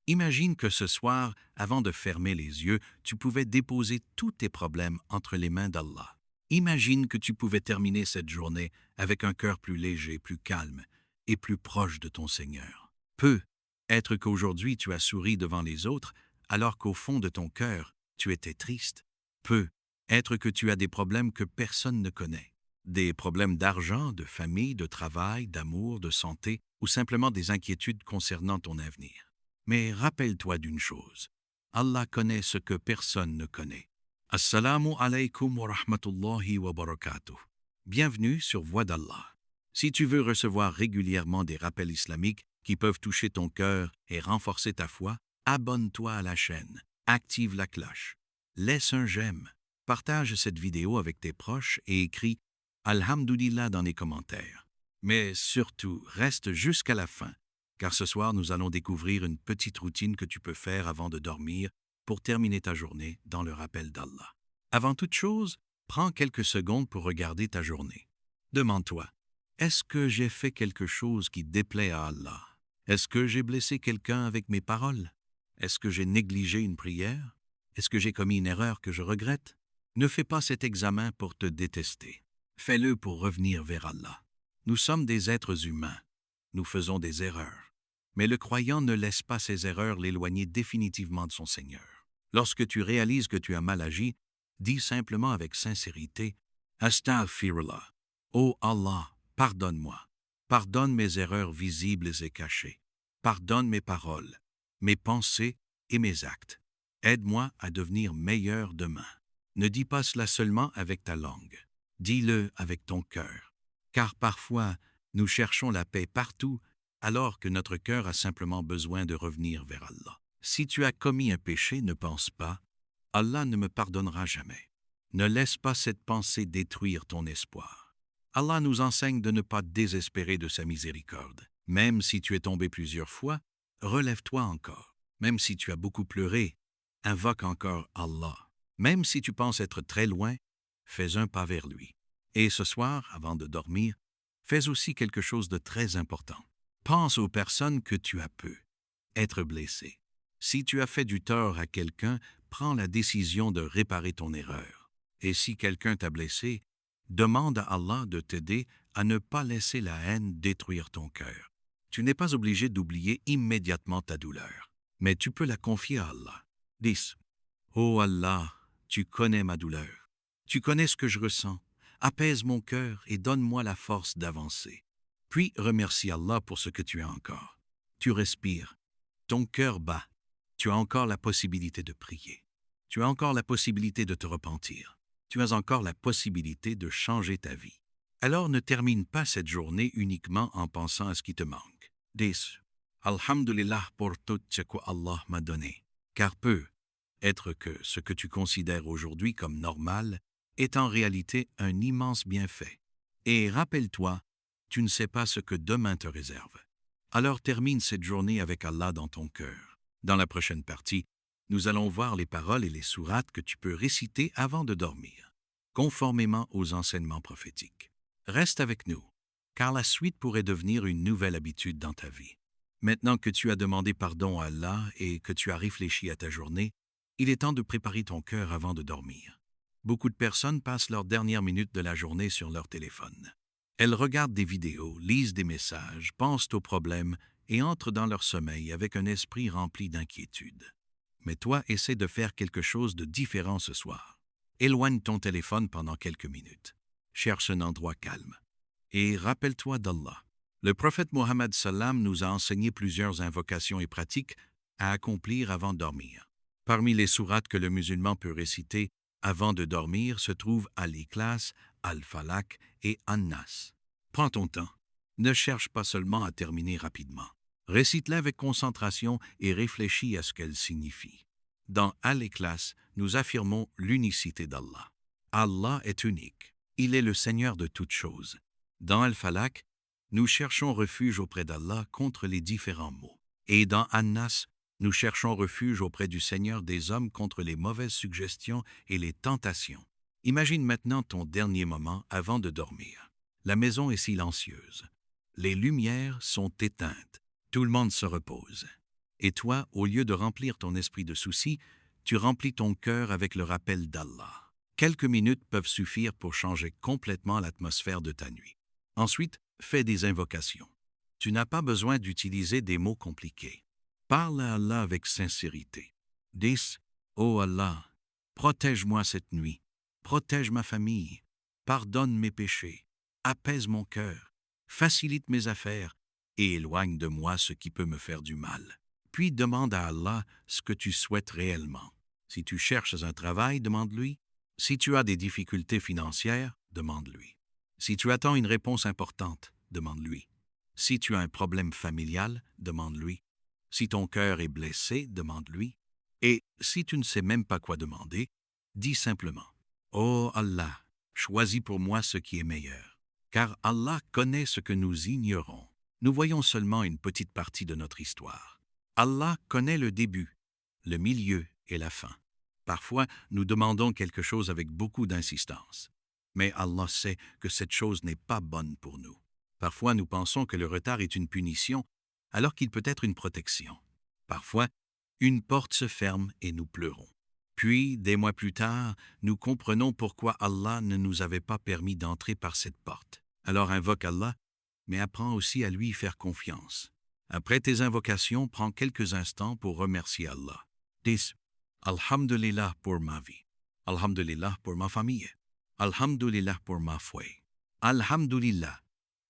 Imagine que ce soir, avant de fermer les yeux, tu pouvais déposer tous tes problèmes entre les mains d'Allah. Imagine que tu pouvais terminer cette journée avec un cœur plus léger, plus calme et plus proche de ton Seigneur. Peut être qu'aujourd'hui tu as souri devant les autres, alors qu'au fond de ton cœur, tu étais triste. Peut être que tu as des problèmes que personne ne connaît. Des problèmes d'argent, de famille, de travail, d'amour, de santé, ou simplement des inquiétudes concernant ton avenir. Mais rappelle-toi d'une chose, Allah connaît ce que personne ne connaît. Assalamu alaikum wa rahmatullahi wa barakatuh. Bienvenue sur Voix d'Allah. Si tu veux recevoir régulièrement des rappels islamiques qui peuvent toucher ton cœur et renforcer ta foi, abonne-toi à la chaîne, active la cloche, laisse un j'aime, partage cette vidéo avec tes proches et écris Alhamdulillah dans les commentaires. Mais surtout, reste jusqu'à la fin, car ce soir nous allons découvrir une petite routine que tu peux faire avant de dormir pour terminer ta journée dans le rappel d'Allah. Avant toute chose, prends quelques secondes pour regarder ta journée. Demande-toi, est-ce que j'ai fait quelque chose qui déplaît à Allah? Est-ce que j'ai blessé quelqu'un avec mes paroles? Est-ce que j'ai négligé une prière? Est-ce que j'ai commis une erreur que je regrette? Ne fais pas cet examen pour te détester. Fais-le pour revenir vers Allah. Nous sommes des êtres humains. Nous faisons des erreurs. Mais le croyant ne laisse pas ses erreurs l'éloigner définitivement de son Seigneur. Lorsque tu réalises que tu as mal agi, dis simplement avec sincérité « Astaghfirullah » Ô Allah, pardonne-moi. Pardonne mes erreurs visibles et cachées. Pardonne mes paroles, mes pensées et mes actes. Aide-moi à devenir meilleur demain. Ne dis pas cela seulement avec ta langue. Dis-le avec ton cœur. Car parfois, nous cherchons la paix partout, alors que notre cœur a simplement besoin de revenir vers Allah. Si tu as commis un péché, ne pense pas « Allah ne me pardonnera jamais ». Ne laisse pas cette pensée détruire ton espoir. Allah nous enseigne de ne pas désespérer de sa miséricorde. Même si tu es tombé plusieurs fois, relève-toi encore. Même si tu as beaucoup pleuré, invoque encore Allah. Même si tu penses être très loin, fais un pas vers lui. Et ce soir, avant de dormir, fais aussi quelque chose de très important. Pense aux personnes que tu as pu être blessé. Si tu as fait du tort à quelqu'un, prends la décision de réparer ton erreur. Et si quelqu'un t'a blessé, demande à Allah de t'aider à ne pas laisser la haine détruire ton cœur. Tu n'es pas obligé d'oublier immédiatement ta douleur, mais tu peux la confier à Allah. Dis, ô Allah, tu connais ma douleur. Tu connais ce que je ressens. Apaise mon cœur et donne-moi la force d'avancer. Puis remercie Allah pour ce que tu as encore. Tu respires. Ton cœur bat. Tu as encore la possibilité de prier. Tu as encore la possibilité de te repentir. Tu as encore la possibilité de changer ta vie. Alors ne termine pas cette journée uniquement en pensant à ce qui te manque. Dis, Alhamdulillah pour tout ce que Allah m'a donné. Car peut être que ce que tu considères aujourd'hui comme normal est en réalité un immense bienfait. Et rappelle-toi, tu ne sais pas ce que demain te réserve. Alors termine cette journée avec Allah dans ton cœur. Dans la prochaine partie, nous allons voir les paroles et les sourates que tu peux réciter avant de dormir, conformément aux enseignements prophétiques. Reste avec nous, car la suite pourrait devenir une nouvelle habitude dans ta vie. Maintenant que tu as demandé pardon à Allah et que tu as réfléchi à ta journée, il est temps de préparer ton cœur avant de dormir. Beaucoup de personnes passent leurs dernières minutes de la journée sur leur téléphone. Elles regardent des vidéos, lisent des messages, pensent aux problèmes et entrent dans leur sommeil avec un esprit rempli d'inquiétude. Mais toi, essaie de faire quelque chose de différent ce soir. Éloigne ton téléphone pendant quelques minutes. Cherche un endroit calme. Et rappelle-toi d'Allah. Le prophète Mohammed sallam nous a enseigné plusieurs invocations et pratiques à accomplir avant de dormir. Parmi les sourates que le musulman peut réciter avant de dormir se trouvent Al-Ikhlas, Al-Falaq et An-Nas. Prends ton temps. Ne cherche pas seulement à terminer rapidement. Récite-la avec concentration et réfléchis à ce qu'elle signifie. Dans Al-Ikhlas, nous affirmons l'unicité d'Allah. Allah est unique. Il est le Seigneur de toutes choses. Dans Al-Falaq, nous cherchons refuge auprès d'Allah contre les différents maux. Et dans An-Nas, nous cherchons refuge auprès du Seigneur des hommes contre les mauvaises suggestions et les tentations. Imagine maintenant ton dernier moment avant de dormir. La maison est silencieuse. Les lumières sont éteintes. Tout le monde se repose. Et toi, au lieu de remplir ton esprit de soucis, tu remplis ton cœur avec le rappel d'Allah. Quelques minutes peuvent suffire pour changer complètement l'atmosphère de ta nuit. Ensuite, fais des invocations. Tu n'as pas besoin d'utiliser des mots compliqués. Parle à Allah avec sincérité. Dis, « Oh Allah, protège-moi cette nuit, protège ma famille, pardonne mes péchés, apaise mon cœur, facilite mes affaires et éloigne de moi ce qui peut me faire du mal. » Puis demande à Allah ce que tu souhaites réellement. Si tu cherches un travail, demande-lui. Si tu as des difficultés financières, demande-lui. Si tu attends une réponse importante, demande-lui. Si tu as un problème familial, demande-lui. Si ton cœur est blessé, demande-lui. Et si tu ne sais même pas quoi demander, dis simplement « Oh Allah, choisis pour moi ce qui est meilleur. » Car Allah connaît ce que nous ignorons. Nous voyons seulement une petite partie de notre histoire. Allah connaît le début, le milieu et la fin. Parfois, nous demandons quelque chose avec beaucoup d'insistance. Mais Allah sait que cette chose n'est pas bonne pour nous. Parfois, nous pensons que le retard est une punition, alors qu'il peut être une protection. Parfois, une porte se ferme et nous pleurons. Puis, des mois plus tard, nous comprenons pourquoi Allah ne nous avait pas permis d'entrer par cette porte. Alors invoque Allah, mais apprends aussi à lui faire confiance. Après tes invocations, prends quelques instants pour remercier Allah. Dis « Alhamdulillah pour ma vie. Alhamdulillah pour ma famille. Alhamdulillah pour ma foi. Alhamdulillah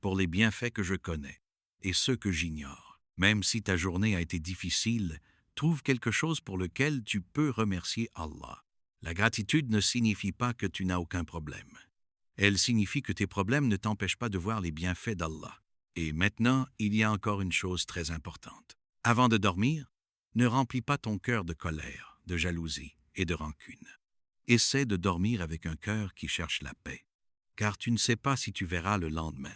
pour les bienfaits que je connais et ceux que j'ignore. » Même si ta journée a été difficile, trouve quelque chose pour lequel tu peux remercier Allah. La gratitude ne signifie pas que tu n'as aucun problème. Elle signifie que tes problèmes ne t'empêchent pas de voir les bienfaits d'Allah. Et maintenant, il y a encore une chose très importante. Avant de dormir, ne remplis pas ton cœur de colère, de jalousie et de rancune. Essaie de dormir avec un cœur qui cherche la paix, car tu ne sais pas si tu verras le lendemain.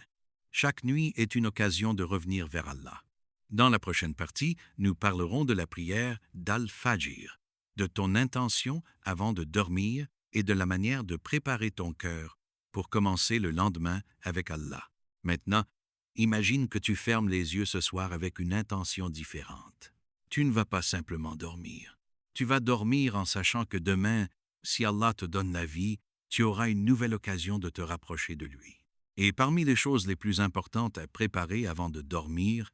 Chaque nuit est une occasion de revenir vers Allah. Dans la prochaine partie, nous parlerons de la prière d'Al-Fajr, de ton intention avant de dormir et de la manière de préparer ton cœur pour commencer le lendemain avec Allah. Maintenant, imagine que tu fermes les yeux ce soir avec une intention différente. Tu ne vas pas simplement dormir. Tu vas dormir en sachant que demain, si Allah te donne la vie, tu auras une nouvelle occasion de te rapprocher de lui. Et parmi les choses les plus importantes à préparer avant de dormir,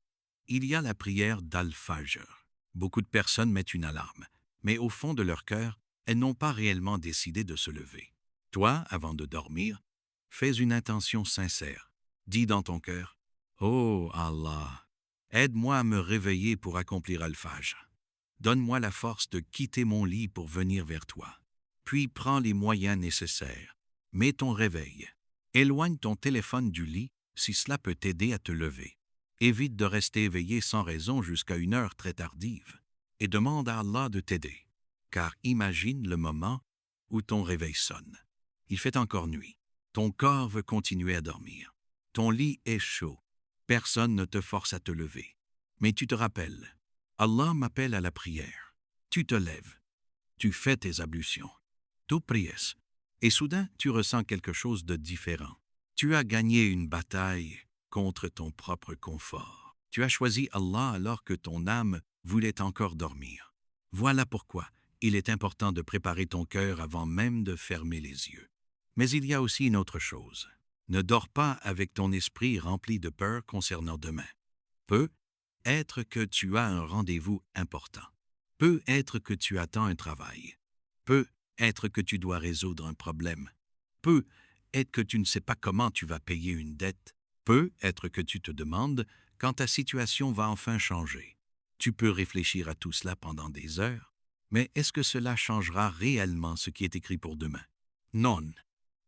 il y a la prière d'Al-Fajr. Beaucoup de personnes mettent une alarme, mais au fond de leur cœur, elles n'ont pas réellement décidé de se lever. Toi, avant de dormir, fais une intention sincère. Dis dans ton cœur, « Oh Allah, aide-moi à me réveiller pour accomplir Al-Fajr. Donne-moi la force de quitter mon lit pour venir vers toi. Puis prends les moyens nécessaires. Mets ton réveil. Éloigne ton téléphone du lit si cela peut t'aider à te lever. Évite de rester éveillé sans raison jusqu'à une heure très tardive et demande à Allah de t'aider. Car imagine le moment où ton réveil sonne. Il fait encore nuit. Ton corps veut continuer à dormir. Ton lit est chaud. Personne ne te force à te lever. Mais tu te rappelles, Allah m'appelle à la prière. Tu te lèves. Tu fais tes ablutions. Tu pries. Et soudain, tu ressens quelque chose de différent. Tu as gagné une bataille contre ton propre confort. Tu as choisi Allah alors que ton âme voulait encore dormir. Voilà pourquoi il est important de préparer ton cœur avant même de fermer les yeux. Mais il y a aussi une autre chose. Ne dors pas avec ton esprit rempli de peur concernant demain. Peut être que tu as un rendez-vous important. Peut être que tu attends un travail. Peut être que tu dois résoudre un problème. Peut être que tu ne sais pas comment tu vas payer une dette. Peut être que tu te demandes quand ta situation va enfin changer. Tu peux réfléchir à tout cela pendant des heures, mais est-ce que cela changera réellement ce qui est écrit pour demain? Non.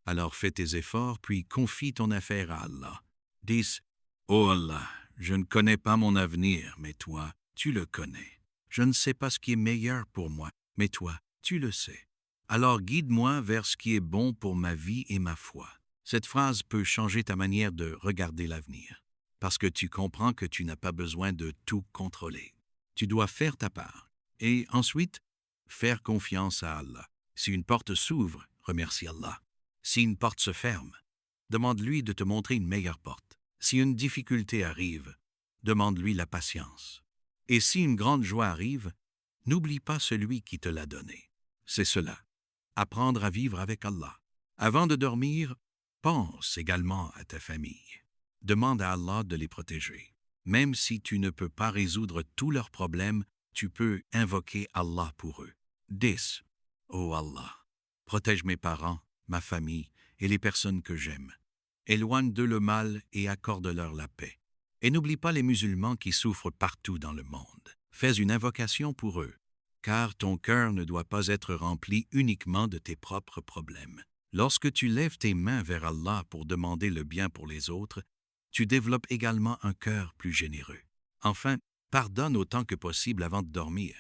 Alors fais tes efforts, puis confie ton affaire à Allah. Dis, « Oh Allah, je ne connais pas mon avenir, mais toi, tu le connais. Je ne sais pas ce qui est meilleur pour moi, mais toi, tu le sais. Alors guide-moi vers ce qui est bon pour ma vie et ma foi. » Cette phrase peut changer ta manière de regarder l'avenir, parce que tu comprends que tu n'as pas besoin de tout contrôler. Tu dois faire ta part, et ensuite, faire confiance à Allah. Si une porte s'ouvre, remercie Allah. Si une porte se ferme, demande-lui de te montrer une meilleure porte. Si une difficulté arrive, demande-lui la patience. Et si une grande joie arrive, n'oublie pas celui qui te l'a donné. C'est cela. Apprendre à vivre avec Allah. Avant de dormir, pense également à ta famille. Demande à Allah de les protéger. Même si tu ne peux pas résoudre tous leurs problèmes, tu peux invoquer Allah pour eux. 10. Ô Allah, protège mes parents, ma famille et les personnes que j'aime. Éloigne d'eux le mal et accorde-leur la paix. Et n'oublie pas les musulmans qui souffrent partout dans le monde. Fais une invocation pour eux, car ton cœur ne doit pas être rempli uniquement de tes propres problèmes. Lorsque tu lèves tes mains vers Allah pour demander le bien pour les autres, tu développes également un cœur plus généreux. Enfin, pardonne autant que possible avant de dormir.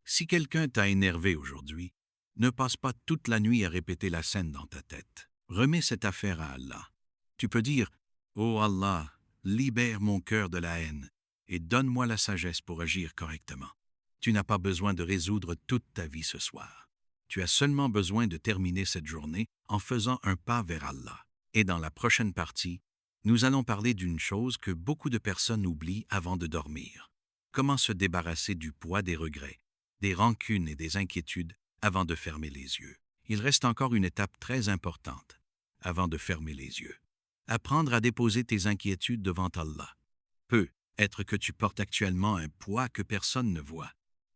Si quelqu'un t'a énervé aujourd'hui, ne passe pas toute la nuit à répéter la scène dans ta tête. Remets cette affaire à Allah. Tu peux dire « Ô Allah, libère mon cœur de la haine et donne-moi la sagesse pour agir correctement. » Tu n'as pas besoin de résoudre toute ta vie ce soir. Tu as seulement besoin de terminer cette journée en faisant un pas vers Allah. Et dans la prochaine partie, nous allons parler d'une chose que beaucoup de personnes oublient avant de dormir. Comment se débarrasser du poids des regrets, des rancunes et des inquiétudes avant de fermer les yeux. Il reste encore une étape très importante avant de fermer les yeux. Apprendre à déposer tes inquiétudes devant Allah. Peut être que tu portes actuellement un poids que personne ne voit.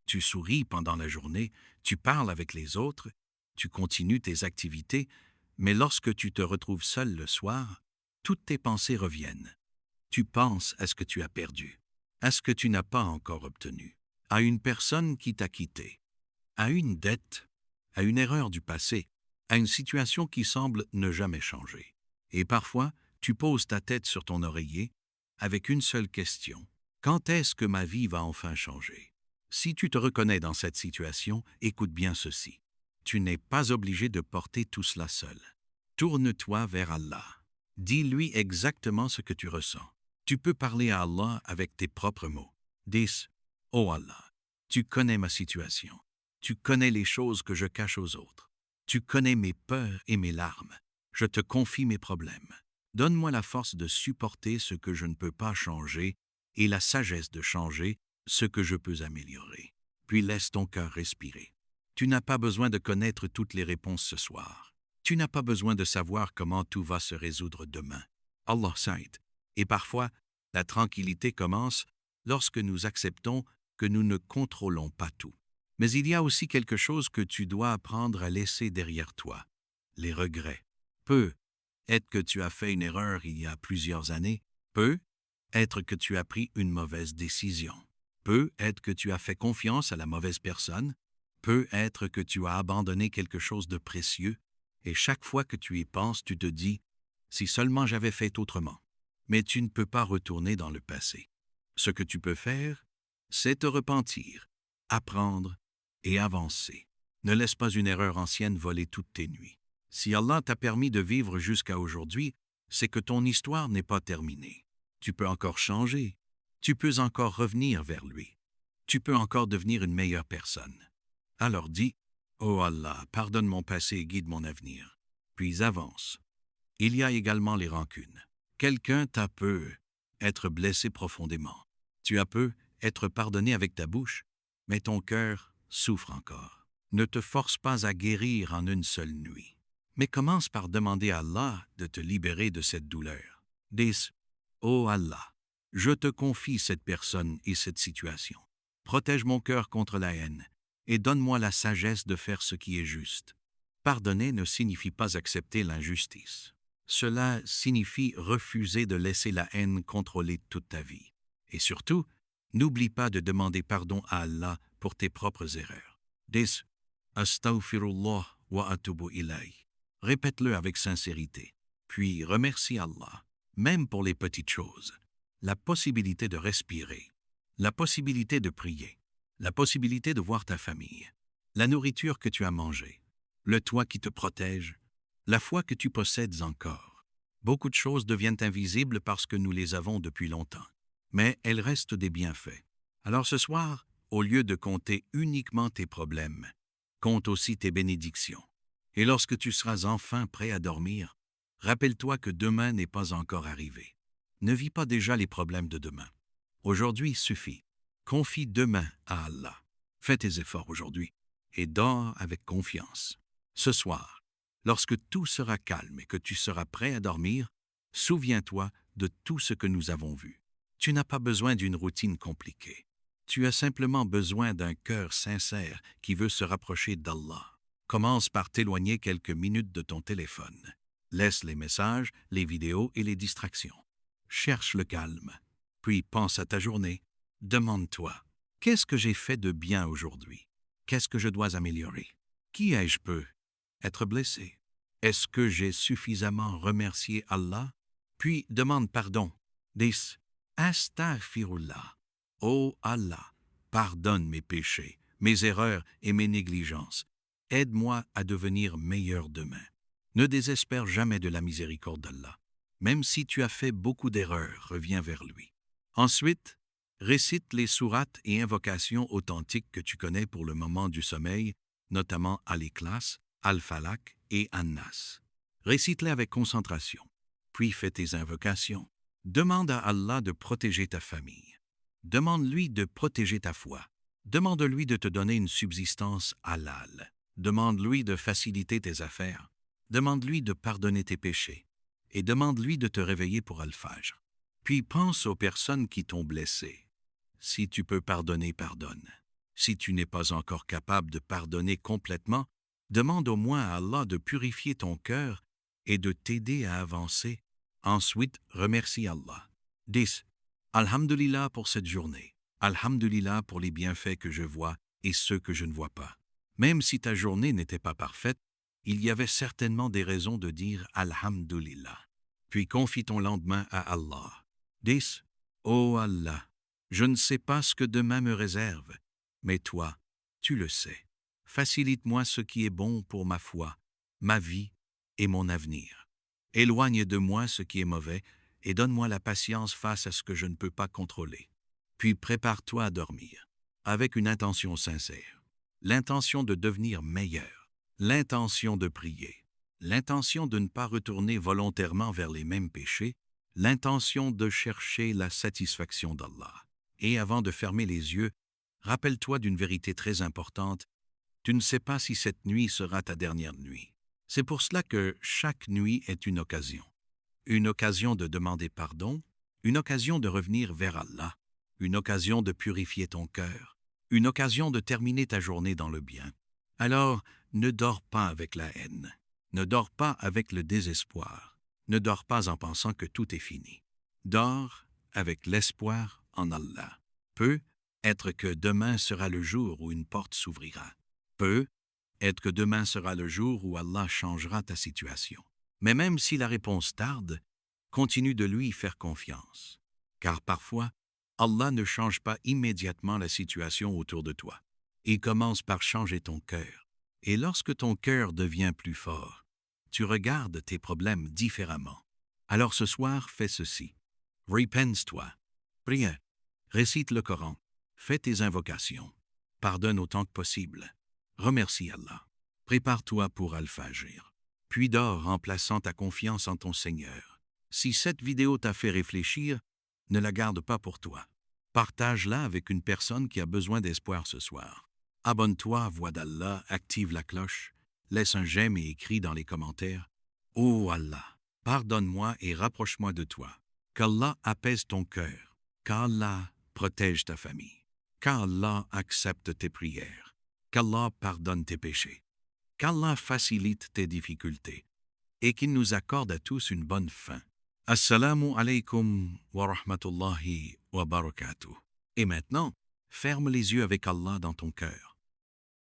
Tu souris pendant la journée, tu parles avec les autres, tu continues tes activités, mais lorsque tu te retrouves seul le soir, toutes tes pensées reviennent. Tu penses à ce que tu as perdu, à ce que tu n'as pas encore obtenu, à une personne qui t'a quitté, à une dette, à une erreur du passé, à une situation qui semble ne jamais changer. Et parfois, tu poses ta tête sur ton oreiller avec une seule question. Quand est-ce que ma vie va enfin changer? Si tu te reconnais dans cette situation, écoute bien ceci. Tu n'es pas obligé de porter tout cela seul. Tourne-toi vers Allah. Dis-lui exactement ce que tu ressens. Tu peux parler à Allah avec tes propres mots. Dis, « Oh Allah, tu connais ma situation. Tu connais les choses que je cache aux autres. Tu connais mes peurs et mes larmes. Je te confie mes problèmes. Donne-moi la force de supporter ce que je ne peux pas changer et la sagesse de changer ce que je peux améliorer. Puis laisse ton cœur respirer. Tu n'as pas besoin de connaître toutes les réponses ce soir. Tu n'as pas besoin de savoir comment tout va se résoudre demain. Allah s'aide. Et parfois, la tranquillité commence lorsque nous acceptons que nous ne contrôlons pas tout. Mais il y a aussi quelque chose que tu dois apprendre à laisser derrière toi. Les regrets. Peut être que tu as fait une erreur il y a plusieurs années. Peut être que tu as pris une mauvaise décision. Peut être que tu as fait confiance à la mauvaise personne. Peut être que tu as abandonné quelque chose de précieux. Et chaque fois que tu y penses, tu te dis « si seulement j'avais fait autrement ». Mais tu ne peux pas retourner dans le passé. Ce que tu peux faire, c'est te repentir, apprendre et avancer. Ne laisse pas une erreur ancienne voler toutes tes nuits. Si Allah t'a permis de vivre jusqu'à aujourd'hui, c'est que ton histoire n'est pas terminée. Tu peux encore changer. Tu peux encore revenir vers lui. Tu peux encore devenir une meilleure personne. Alors dis, « Oh Allah, pardonne mon passé et guide mon avenir. » Puis avance. Il y a également les rancunes. Quelqu'un t'a peu être blessé profondément. Tu as peu être pardonné avec ta bouche, mais ton cœur souffre encore. Ne te force pas à guérir en une seule nuit. Mais commence par demander à Allah de te libérer de cette douleur. Dis, « Oh Allah, je te confie cette personne et cette situation. Protège mon cœur contre la haine et donne-moi la sagesse de faire ce qui est juste. » Pardonner ne signifie pas accepter l'injustice. Cela signifie refuser de laisser la haine contrôler toute ta vie. Et surtout, n'oublie pas de demander pardon à Allah pour tes propres erreurs. Dis « Astaghfirullah wa atubu ilayh ». Répète-le avec sincérité, puis remercie Allah, même pour les petites choses. La possibilité de respirer, la possibilité de prier, la possibilité de voir ta famille, la nourriture que tu as mangée, le toit qui te protège, la foi que tu possèdes encore. Beaucoup de choses deviennent invisibles parce que nous les avons depuis longtemps, mais elles restent des bienfaits. Alors ce soir, au lieu de compter uniquement tes problèmes, compte aussi tes bénédictions. Et lorsque tu seras enfin prêt à dormir, rappelle-toi que demain n'est pas encore arrivé. Ne vis pas déjà les problèmes de demain. Aujourd'hui suffit. Confie demain à Allah. Fais tes efforts aujourd'hui et dors avec confiance. Ce soir, lorsque tout sera calme et que tu seras prêt à dormir, souviens-toi de tout ce que nous avons vu. Tu n'as pas besoin d'une routine compliquée. Tu as simplement besoin d'un cœur sincère qui veut se rapprocher d'Allah. Commence par t'éloigner quelques minutes de ton téléphone. Laisse les messages, les vidéos et les distractions. Cherche le calme. Puis pense à ta journée. Demande-toi, qu'est-ce que j'ai fait de bien aujourd'hui? Qu'est-ce que je dois améliorer? Qui ai-je peux être blessé? Est-ce que j'ai suffisamment remercié Allah? Puis demande pardon. Dis Astaghfirullah. Ô Allah, pardonne mes péchés, mes erreurs et mes négligences. Aide-moi à devenir meilleur demain. Ne désespère jamais de la miséricorde d'Allah. Même si tu as fait beaucoup d'erreurs, reviens vers lui. Ensuite, récite les sourates et invocations authentiques que tu connais pour le moment du sommeil, notamment Al-Ikhlas, Al-Falaq et An-Nas. Récite-les avec concentration, puis fais tes invocations. Demande à Allah de protéger ta famille. Demande-lui de protéger ta foi. Demande-lui de te donner une subsistance halal. Demande-lui de faciliter tes affaires. Demande-lui de pardonner tes péchés. Et demande-lui de te réveiller pour Al-Fajr. Puis pense aux personnes qui t'ont blessé. Si tu peux pardonner, pardonne. Si tu n'es pas encore capable de pardonner complètement, demande au moins à Allah de purifier ton cœur et de t'aider à avancer. Ensuite, remercie Allah. Dis Alhamdulillah pour cette journée. Alhamdulillah pour les bienfaits que je vois et ceux que je ne vois pas. Même si ta journée n'était pas parfaite, il y avait certainement des raisons de dire Alhamdulillah. Puis confie ton lendemain à Allah. Dis Ô Allah, je ne sais pas ce que demain me réserve, mais toi, tu le sais. Facilite-moi ce qui est bon pour ma foi, ma vie et mon avenir. Éloigne de moi ce qui est mauvais et donne-moi la patience face à ce que je ne peux pas contrôler. Puis prépare-toi à dormir, avec une intention sincère, l'intention de devenir meilleur, l'intention de prier, l'intention de ne pas retourner volontairement vers les mêmes péchés, l'intention de chercher la satisfaction d'Allah. Et avant de fermer les yeux, rappelle-toi d'une vérité très importante, tu ne sais pas si cette nuit sera ta dernière nuit. C'est pour cela que chaque nuit est une occasion. Une occasion de demander pardon, une occasion de revenir vers Allah, une occasion de purifier ton cœur, une occasion de terminer ta journée dans le bien. Alors, ne dors pas avec la haine, ne dors pas avec le désespoir, ne dors pas en pensant que tout est fini. Dors avec l'espoir en Allah. Peut être que demain sera le jour où une porte s'ouvrira. Peut être que demain sera le jour où Allah changera ta situation. Mais même si la réponse tarde, continue de lui faire confiance. Car parfois, Allah ne change pas immédiatement la situation autour de toi. Il commence par changer ton cœur. Et lorsque ton cœur devient plus fort, tu regardes tes problèmes différemment. Alors ce soir, fais ceci. Repens-toi. Prie. Récite le Coran. Fais tes invocations. Pardonne autant que possible. Remercie Allah. Prépare-toi pour Al-Fajr. Puis dors en plaçant ta confiance en ton Seigneur. Si cette vidéo t'a fait réfléchir, ne la garde pas pour toi. Partage-la avec une personne qui a besoin d'espoir ce soir. Abonne-toi à Voix d'Allah, active la cloche, laisse un j'aime et écris dans les commentaires « Ô Allah, pardonne-moi et rapproche-moi de toi. Qu'Allah apaise ton cœur. Qu'Allah protège ta famille. Qu'Allah accepte tes prières. Qu'Allah pardonne tes péchés. Qu'Allah facilite tes difficultés. Et qu'il nous accorde à tous une bonne fin. Assalamu alaikum wa rahmatullahi wa barakatuh. Et maintenant, ferme les yeux avec Allah dans ton cœur.